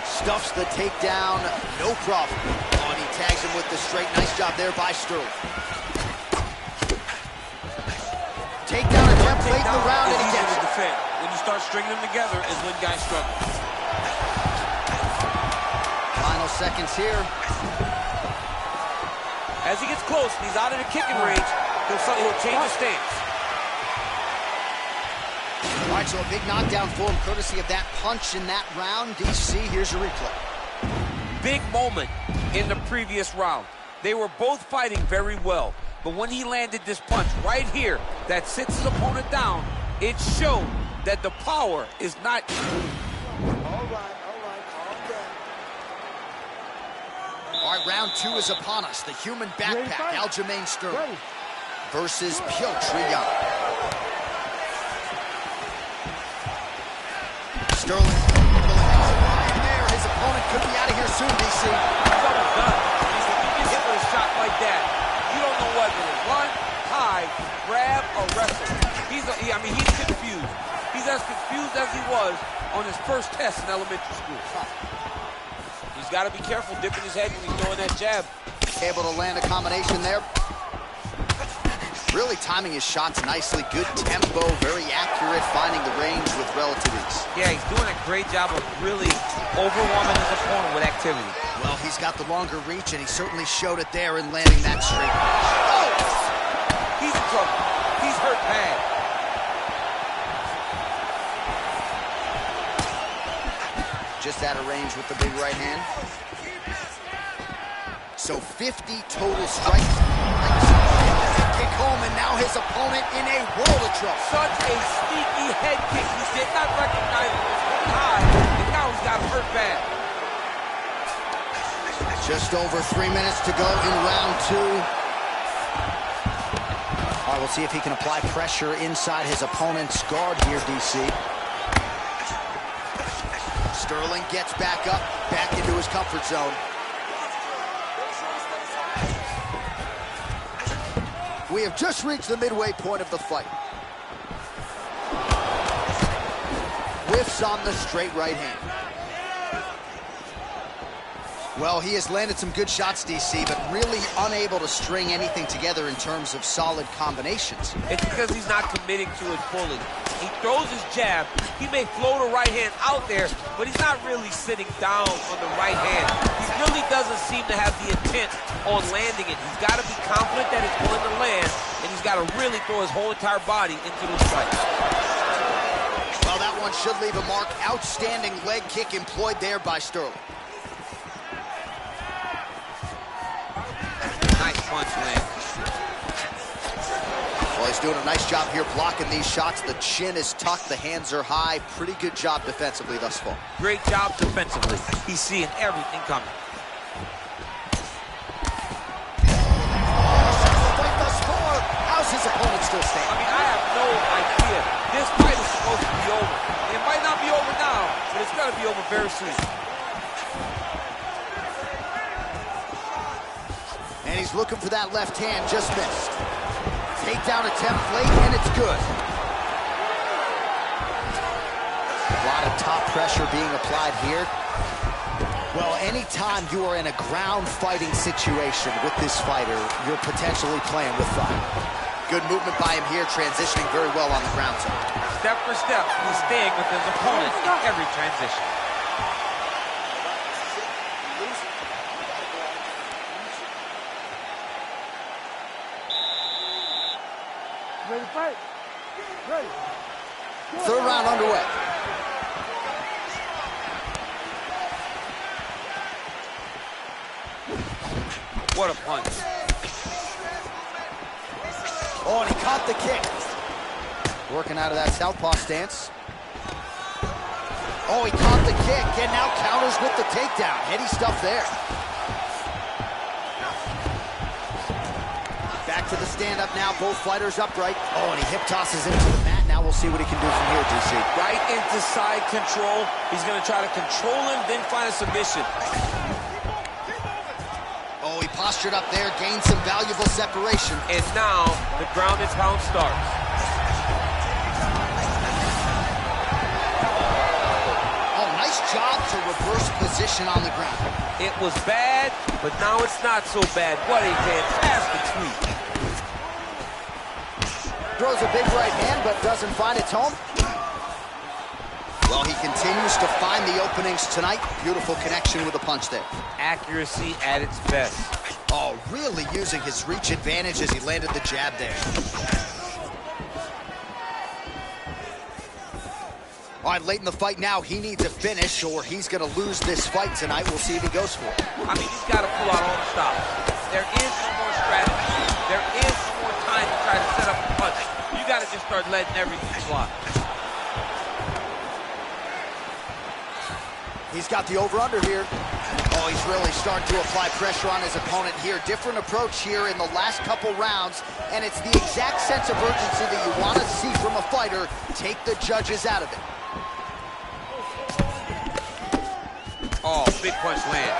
Stuffs the takedown, no problem. Oh, and he tags him with the straight. Nice job there by Sterling. Takedown attempt late in the round, and he gets it. Defend. When you start stringing them together is when guys struggle. Final seconds here. As he gets close, he's out of the kicking range, he'll change his stance. All right, so a big knockdown for him, courtesy of that punch in that round. DC, here's your replay. Big moment in the previous round. They were both fighting very well, but when he landed this punch right here that sits his opponent down, it showed that the power is not... All right, calm down. All right, round 2 is upon us. The human backpack, Aljamain Sterling, versus Petr Yan. Sterling there. His opponent could be out of here soon, DC. He's almost done. You get hit with a shot like that, you don't know whether to run, hide, grab, or wrestle. He's confused. He's as confused as he was on his first test in elementary school. He's got to be careful dipping his head when he's throwing that jab. Able to land a combination there. Really timing his shots nicely. Good tempo, very accurate, finding the range with relative ease. Yeah, he's doing a great job of really overwhelming his opponent with activity. Well, he's got the longer reach, and he certainly showed it there in landing that straight. Oh! He's in trouble. He's hurt bad. Just out of range with the big right hand. So 50 total strikes. Kick home, and now his opponent in a world of trouble. Such a sneaky head kick. He did not recognize it was high, and now he's got hurt bad. Just over 3 minutes to go in round 2. All right, we'll see if he can apply pressure inside his opponent's guard here, DC. Sterling gets back up, back into his comfort zone. We have just reached the midway point of the fight. Whiffs on the straight right hand. Well, he has landed some good shots, DC, but really unable to string anything together in terms of solid combinations. It's because he's not committing to his pulling. He throws his jab. He may float a right hand out there, but he's not really sitting down on the right hand. He really doesn't seem to have the intent on landing it. He's got to be confident that it's going to land, and he's got to really throw his whole entire body into the strike. Well, that one should leave a mark. Outstanding leg kick employed there by Sterling. Nice punch land. Well, he's doing a nice job here blocking these shots. The chin is tucked, the hands are high. Pretty good job defensively thus far. Great job defensively. He's seeing everything coming. Fight thus far. How's his opponent still standing? I mean, I have no idea. This fight is supposed to be over. It might not be over now, but it's going to be over very soon. And he's looking for that left hand, just missed. Takedown attempt late, and it's good. A lot of top pressure being applied here. Well, anytime you are in a ground fighting situation with this fighter, you're potentially playing with fire. Good movement by him here, transitioning very well on the ground zone. Step for step, he's staying with his opponent in every transition. Ready to fight? Ready. Third round underway. What a punch. Oh, and he caught the kick. Working out of that southpaw stance. Oh, he caught the kick and now counters with the takedown. Heady stuff there. Back to the stand-up now, both fighters upright. Oh, and he hip tosses him to the mat. Now we'll see what he can do from here, DC. Right into side control. He's going to try to control him, then find a submission. Oh, he postured up there, gained some valuable separation. And now the ground and pound starts. Oh, nice job to reverse position on the ground. It was bad, but now it's not so bad. What a fantastic sweep. Throws a big right hand, but doesn't find its home. Well, he continues to find the openings tonight. Beautiful connection with a punch there. Accuracy at its best. Oh, really using his reach advantage as he landed the jab there. All right, late in the fight now, he needs a finish or he's going to lose this fight tonight. We'll see if he goes for it. I mean, he's got to pull out all the stops. There is no more strategy. There is no more time to try to set up a punch. You got to just start letting everything fly. He's got the over-under here. Oh, Oh, he's really starting to apply pressure on his opponent here. Different approach here in the last couple rounds, and it's the exact sense of urgency that you want to see from a fighter. Take the judges out of it. Oh, big punch land.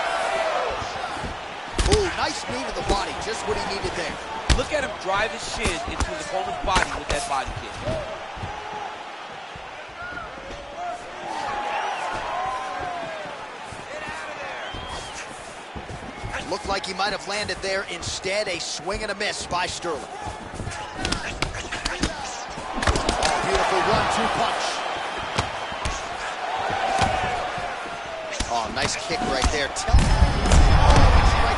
Ooh, nice knee to the body, just what he needed there. Look at him drive his shin into his opponent's body with that body kick. Looked like he might have landed there. Instead, a swing and a miss by Sterling. Oh, beautiful 1-2 punch. Oh, nice kick right there. Right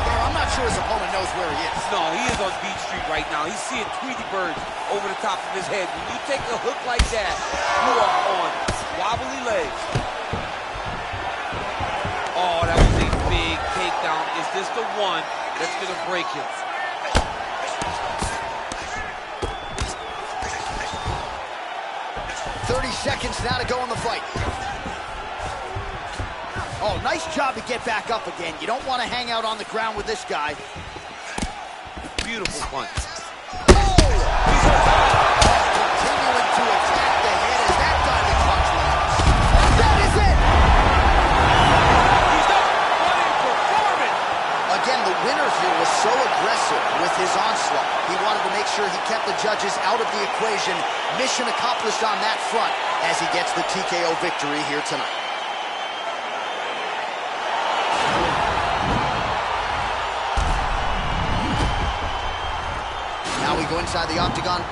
there. I'm not sure his opponent knows where he is. No, he is on Beach Street right now. He's seeing Tweety Birds over the top of his head. When you take a hook like that, you are on wobbly legs. Oh, that was a big takedown. Is this the one that's going to break him? Seconds now to go in the fight. Oh, nice job to get back up again. You don't want to hang out on the ground with this guy. Beautiful punch. Oh! Continuing to attack the head as that diving punch lands. That is it! He's up. What a performance! Again, the winner here was so aggressive with his onslaught. He wanted to make sure he kept the judges out of the equation. Mission accomplished on that front as he gets the TKO victory here tonight. Now we go inside the octagon.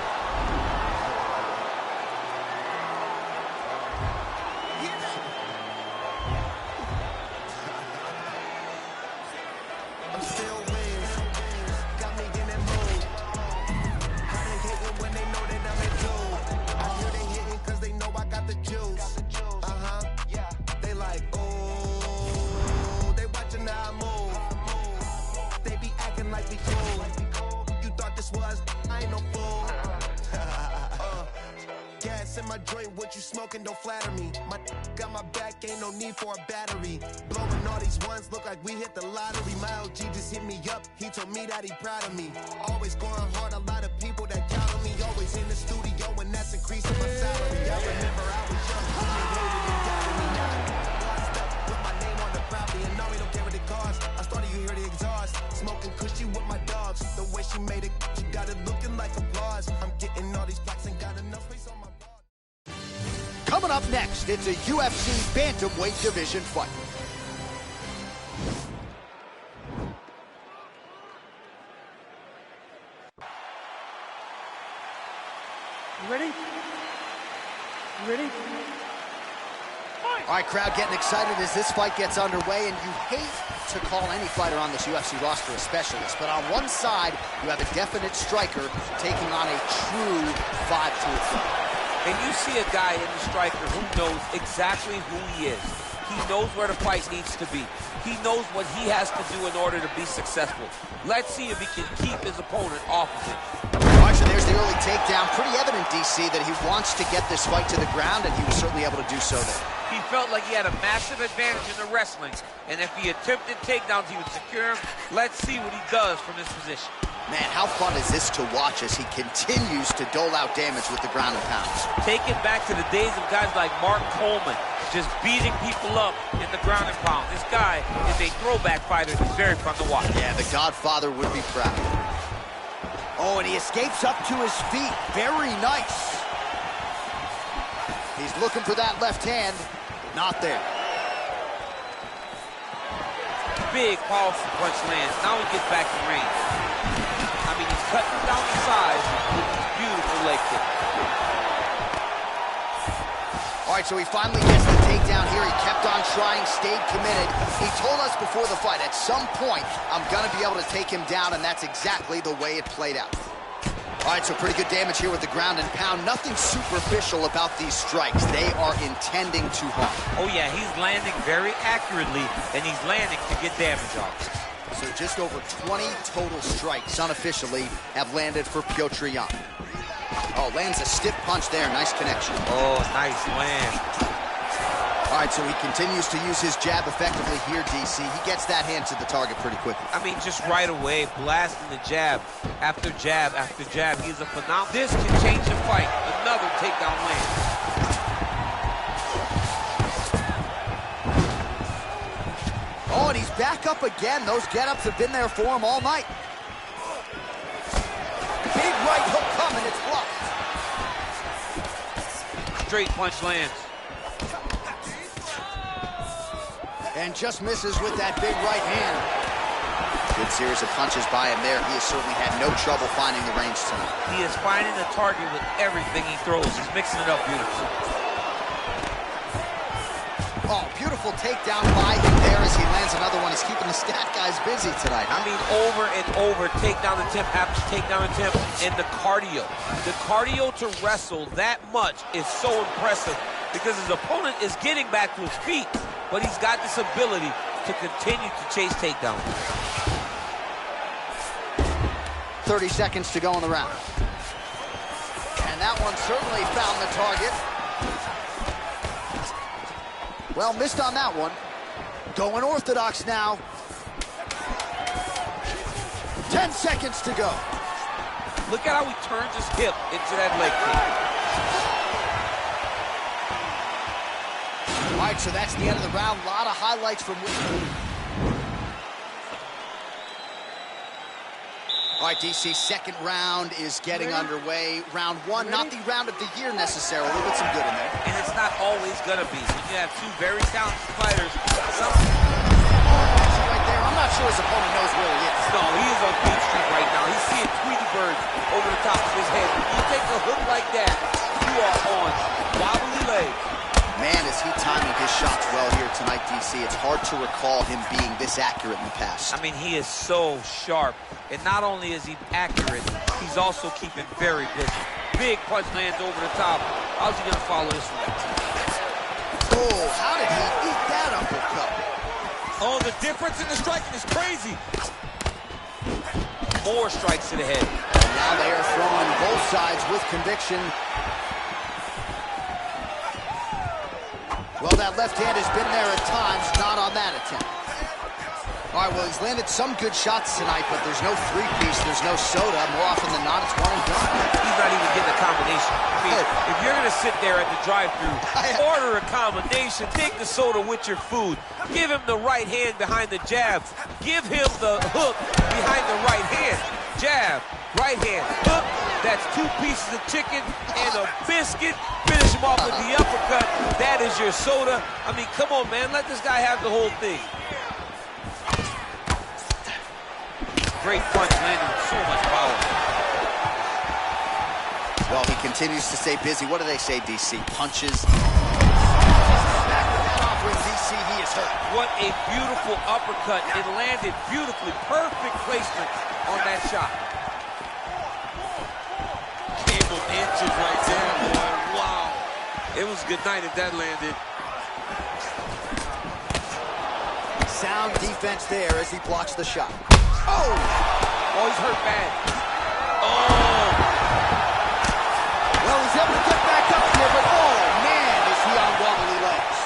My joint, what you smoking, don't flatter me. My got my back, ain't no need for a battery. Blowing all these ones, look like we hit the lottery. My OG just hit me up, he told me that he proud of me. Always going hard, a lot of people that count on me. Always in the studio, and that's increasing my salary. I remember I was young, hated and doubted me. Now I stuck with my name on the property, and now we don't care what it costs. I started, you hear the exhaust, smoking cushy with my dogs. The way she made it, she got it looking like applause. I'm getting all these plaques and got enough space on my. Coming up next, it's a UFC bantamweight division fight. You ready? You ready? All right, crowd getting excited as this fight gets underway, and you hate to call any fighter on this UFC roster a specialist, but on one side, you have a definite striker taking on a true 5-tool fighter. And you see a guy in the striker who knows exactly who he is. He knows where the fight needs to be. He knows what he has to do in order to be successful. Let's see if he can keep his opponent off of him. All right, so there's the early takedown. Pretty evident, DC, that he wants to get this fight to the ground, and he was certainly able to do so there. He felt like he had a massive advantage in the wrestling, and if he attempted takedowns, he would secure him. Let's see what he does from this position. Man, how fun is this to watch as he continues to dole out damage with the ground and pounds? Take it back to the days of guys like Mark Coleman, just beating people up in the ground and pound. This guy is a throwback fighter that's very fun to watch. Yeah, the Godfather would be proud. Oh, and he escapes up to his feet. Very nice. He's looking for that left hand. Not there. Big, powerful punch lands. Now he gets back in range. I mean, he's cutting down the size with this beautiful leg kick. All right, so he finally gets the takedown here. He kept on trying, stayed committed. He told us before the fight, at some point, I'm going to be able to take him down, and that's exactly the way it played out. All right, so pretty good damage here with the ground and pound. Nothing superficial about these strikes. They are intending to harm. Oh, yeah, he's landing very accurately, and he's landing to get damage off. So just over 20 total strikes unofficially have landed for Petr Yan. Oh, lands a stiff punch there. Nice connection. Oh, nice land. All right, so he continues to use his jab effectively here, DC. He gets that hand to the target pretty quickly. I mean, just right away, blasting the jab after jab after jab. He's a phenomenal. This can change the fight. Another takedown lands. Oh, and he's back up again. Those get-ups have been there for him all night. Big right hook coming, it's blocked. Straight punch lands. And just misses with that big right hand. Good series of punches by him there. He has certainly had no trouble finding the range tonight. He is finding the target with everything he throws. He's mixing it up beautifully. Oh, beautiful takedown by him there as he lands another one. He's keeping the stat guys busy tonight. I mean, over and over, takedown attempt after takedown attempt, and the cardio. The cardio to wrestle that much is so impressive because his opponent is getting back to his feet, but he's got this ability to continue to chase takedowns. 30 seconds to go in the round. And that one certainly found the target. Well, missed on that one. Going orthodox now. 10 seconds to go. Look at how he turns his hip into that leg kick. All right, so that's the end of the round. A lot of highlights from All right, DC, second round is getting underway. Round one, not the round of the year necessarily, but some good in there. And it's not always gonna be. When you have two very talented fighters, right there, I'm not sure his opponent knows where he is. No, he is on Beach Street right now. He's seeing Tweety Bird over the top of his head. When you take a hook like that, you are on wobbly legs. Man, is he timing his shots well here tonight, DC. It's hard to recall him being this accurate in the past. I mean, he is so sharp. And not only is he accurate, he's also keeping very busy. Big punch lands over the top. How's he gonna follow this one? Oh, how did he eat that uppercut? Oh, the difference in the striking is crazy. More strikes to the head. And now they are throwing both sides with conviction. Well, that left hand has been there at times, not on that attempt. All right, well, he's landed some good shots tonight, but there's no three-piece, there's no soda. More often than not, it's one and done. He's not even getting a combination. I mean, if you're going to sit there at the drive-thru, order a combination, take the soda with your food, give him the right hand behind the jab, give him the hook behind the right hand. Jab, right hand, hook. That's two pieces of chicken and a biscuit. Finish him off with the uppercut. That is your soda. I mean, come on, man. Let this guy have the whole thing. Great punch landing with so much power. Well, he continues to stay busy. What do they say, DC? Punches. When DC, he is hurt. What a beautiful uppercut. It landed beautifully. Perfect placement on that shot. Cable inches right there, boy. Wow. It was a good night if that landed. Sound defense there as he blocks the shot. Oh! Oh, he's hurt bad. Oh! Well, he's able to get back up here, but oh, man, is he on wobbly legs.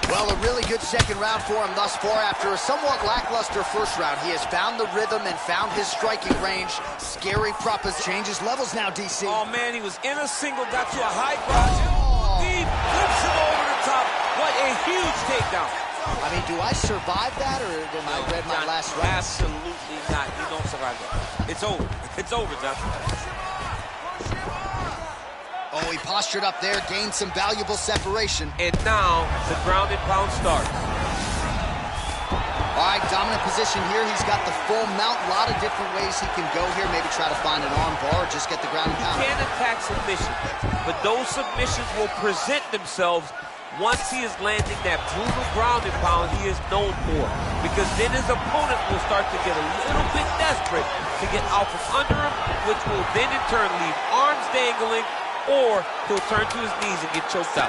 Well, a really good second round for him thus far. After a somewhat lackluster first round, he has found the rhythm and found his striking range. Scary proposition. Changes levels now, DC. Oh, man, he was in a single, got to a high crotch. Deep, flips him over the top. What a huge takedown. I mean, do I survive that, or am I read my last round? Absolutely not. You don't survive that. It's over. It's over, John. Oh, he postured up there, gained some valuable separation. And now the ground and pound starts. All right, dominant position here. He's got the full mount. A lot of different ways he can go here. Maybe try to find an arm bar or just get the ground and pound. He can attack submissions, but those submissions will present themselves once he is landing that brutal ground and pound he is known for. Because then his opponent will start to get a little bit desperate to get out from under him, which will then in turn leave arms dangling, or he'll turn to his knees and get choked out.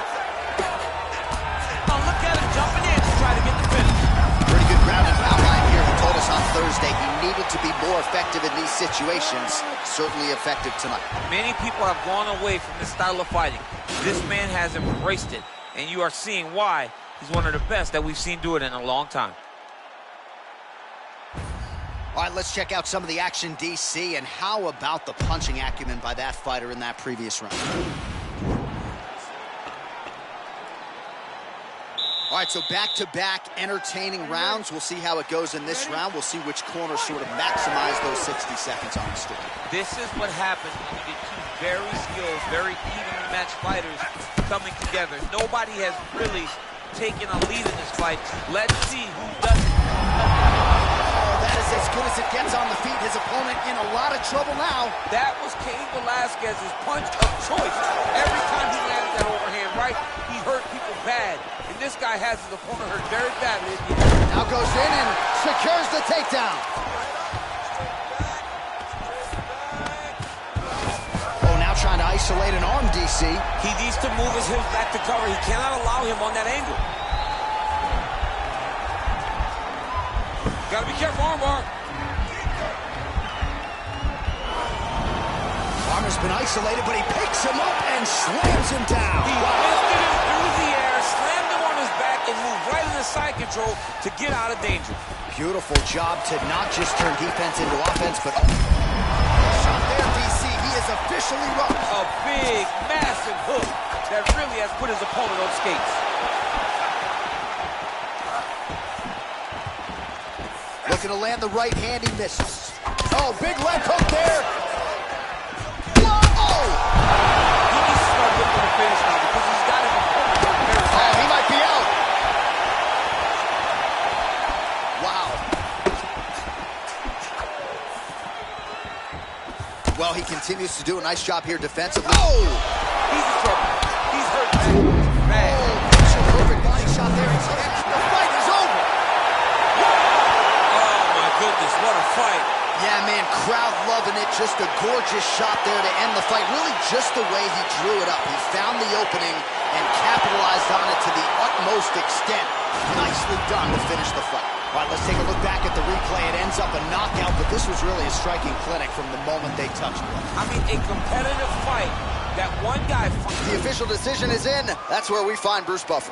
Oh, look at him jumping in to try to get the finish. Pretty good ground and pound line here. He told us on Thursday mainstay. He needed to be more effective in these situations. Certainly effective tonight. Many people have gone away from this style of fighting. This man has embraced it, and you are seeing why he's one of the best that we've seen do it in a long time. All right, let's check out some of the action, DC, and how about the punching acumen by that fighter in that previous round? All right, so back-to-back entertaining rounds. We'll see how it goes in this round. We'll see which corner sort of maximize those 60 seconds on the stick. This is what happens when you get two very skilled, very evenly matched fighters coming together. Nobody has really taken a lead in this fight. Let's see who does it. Oh, that is as good as it gets on the feet. His opponent in a lot of trouble now. That was Cain Velasquez's punch of choice. Every time he landed that overhand right, he hurt people bad. And this guy has his opponent hurt very badly. Now goes in and secures the takedown. Oh, now trying to isolate an arm, DC. He needs to move his hips back to cover. He cannot allow him on that angle. Gotta be careful, armbar. Armbar's been isolated, but he picks him up and slams him down. He lifted him through the air, slammed him on his back, and moved right into side control to get out of danger. Beautiful job to not just turn defense into offense, but shot there, DC. He is officially rocked. A big, massive hook that really has put his opponent on skates. Looking to land the right hand, he misses. Oh, big left hook there. Whoa! Oh! He needs to start looking to finish now because he's got his opponent very fast. Oh, he might be out. Wow. Well, he continues to do a nice job here defensively. Oh! He's in trouble. He's hurt bad. Oh, perfect body shot there. He's hit. The fight is over. Goodness, what a fight. Yeah, man, crowd loving it. Just a gorgeous shot there to end the fight. Really just the way he drew it up. He found the opening and capitalized on it to the utmost extent. Nicely done to finish the fight. All right, let's take a look back at the replay. It ends up a knockout, but this was really a striking clinic from the moment they touched it. I mean, a competitive fight that one guy... The official decision is in. That's where we find Bruce Buffer.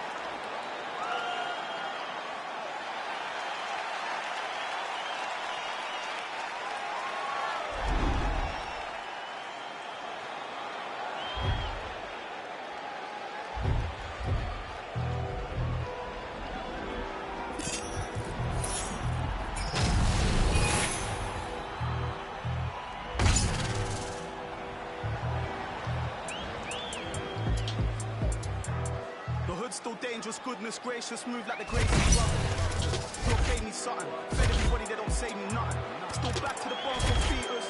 Still dangerous, goodness gracious, move like the greatest brother. Still gave me something, fed everybody, they don't say me nothing. Still back to the bone for fetus.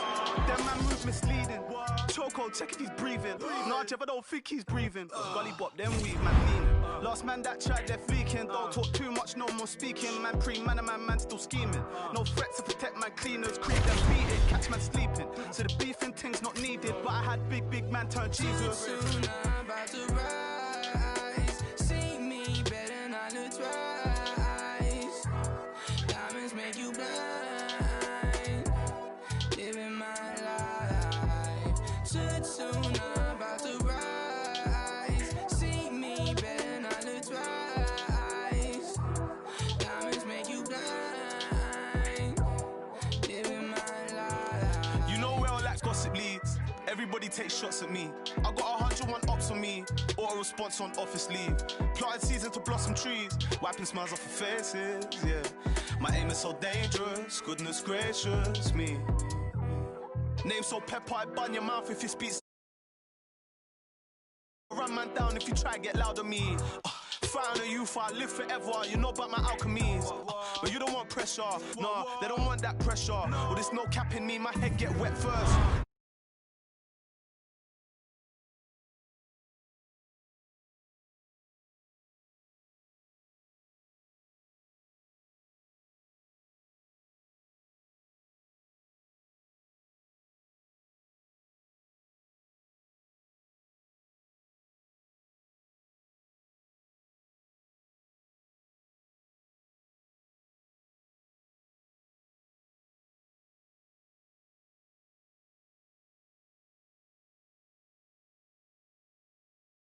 Them man move misleading. Choco, check if he's breathing. Nah, Jeff, I don't think he's breathing. Gully bop, them weave, man leaning. Last man that tried, they're fleeking. Don't talk too much, no more speaking. Man pre-man and man still scheming. No threat to protect man cleaners. Creep them beat it, catch man sleeping. So the beefing thing's not needed. But I had big man turn Jesus. Diamonds make you blind. Living my life. Too soon, I'm about to rise. See me better not look twice. Diamonds make you blind. Living my life. You know where all that gossip leads. Everybody takes shots at me. I got 101 ops on me. Auto response on office leave. Planted season to blossom trees. Wiping smiles off of faces, yeah. My aim is so dangerous. Goodness gracious me. Name so pepper, I bun your mouth if you speak. Run man down if you try get loud on me. Fight on the youth, I live forever. You know about my alchemies. But you don't want pressure. No, they don't want that pressure. Well, there's no cap in me, my head get wet first.